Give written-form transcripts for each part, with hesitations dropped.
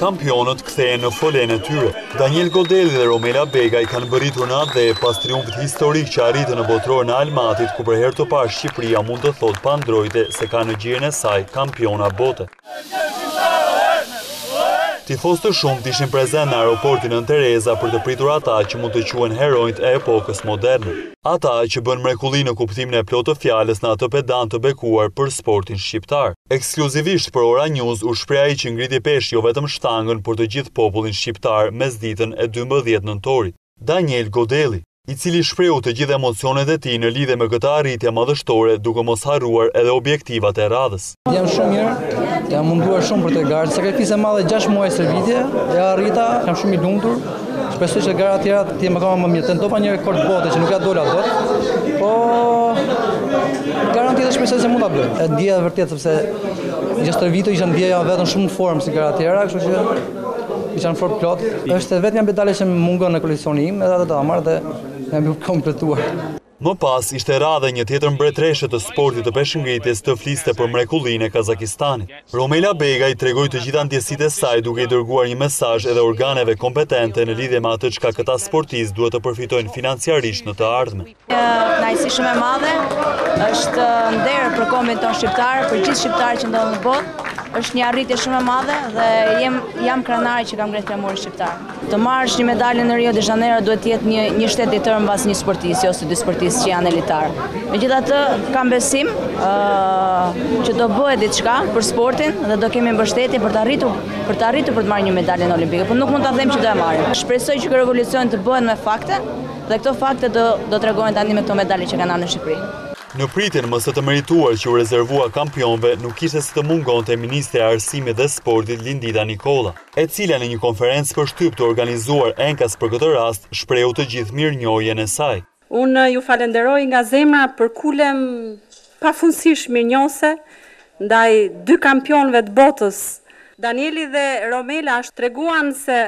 Kampionët kthehen në folen e tyre. Daniel Godeli dhe Romela Begaj kanë bërritur në atë dhe pas triumfit historik që arritën në botror në Almatit, ku për herë të parë Shqipëria mund të thotë pa ndrojtje se ka në gjirin e saj kampiona bote. Tifos të shumt ishin prezent në aeroportin në Tereza për të pritur ata që mund të quhen heronjt e epokës moderne. Ata që bën mrekulli në kuptimin e plotë të fjalës në atë pedant të bekuar për sportin shqiptar. Ekskluzivisht për Ora News u shpreh ai që ngriti pesh jo vetëm shtangën por të gjithë popullin shqiptar mesditën e 12 nëntorit. Daniel Godeli, i cili shprehu të gjithë emocionet e tij në lidhje me këtë arritje madhështore, duke mos harruar edhe objektivat e radhës. Jam shumë mirë, jam munduar shumë për të garë, sakrifisë e madhe 6 muaj stërvitje, e arrita, jam shumë i lumtur. Shpresoj që gara tjera të jenë më mirë. Tentova një rekord bote që nuk ja dola dot, po gara tjetër shpresoj se mund ta bëj. E ndjeja vërtet sepse gjatë stërvitjes isha ndjeja vetëm shumë në formë si gara tjera, kështu që isha në formë plot. Është vetëm medalja që më mungon në koleksionin im, edhe atë ta marr dhe jam kompletuar. Më pas ishte radhe një tjetër mbretëreshe të sportit të peshngritjes të fliste për mrekullinë e Kazakistanit. Romela Begaj tregoi të gjitha ndjesitë e saj duke i dërguar një mesazh edhe organeve kompetente në lidhje me atë çka këta sportistë duhet të përfitojnë financiarisht në të ardhmen. Kënaqësi shumë e madhe, është nder për kombin ton shqiptar, për gjithë shqiptarët që ndodhen në botë. Është një arritje shumë e madhe dhe jam krenare që kam ngretë kremurin shqiptar. Të marrësh një medalje në Rio de Janeiro duhet të jetë një shtet ditor mbas një sportisti ose dy sportistë që janë elitar. Megjithatë, kam besim që do bëhet diçka për sportin dhe do kemi mbështetje për të arritur për të marrë një medalje në Olimpike, por nuk mund ta them që do e marrim. Shpresoj që ky revolucion të bëhet me fakte dhe këto fakte do tregojnë tani me këto medalje që kanë ardhur në Shqipëri. Në pritjen më së të merituar që u rezervua kampionëve, nuk kishte si të mungonte Ministre e Arsimit dhe Sportit Lindita Nikolla, e cila në një konferencë për shtyp të organizuar enkas për këtë rast, shprehu të gjithë mirënjohjen e saj. Unë ju falenderoj nga zemra për kulem pafundësisht mirënjohëse ndaj dy kampionëve të botës. Danieli dhe Romela treguan se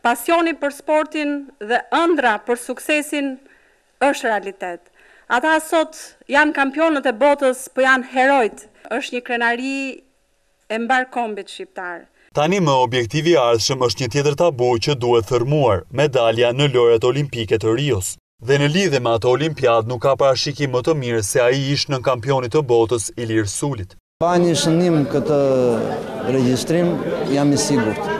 pasioni për sportin dhe ëndra për suksesin është realitet. Ata sot janë kampionët e botës, po janë herojt. Është një krenari e mbar kombit shqiptar. Tani më objektivi i ardhshëm është një tjetër tabu që duhet thërmuar, medalja në lojrat olimpike të Rios. Dhe në lidhje me ato olimpiad nuk ka parashikim më të mirë se ai ish në kampionit të botës Ilir Sulit. Pa një shënim këtë regjistrim, jam i sigurt.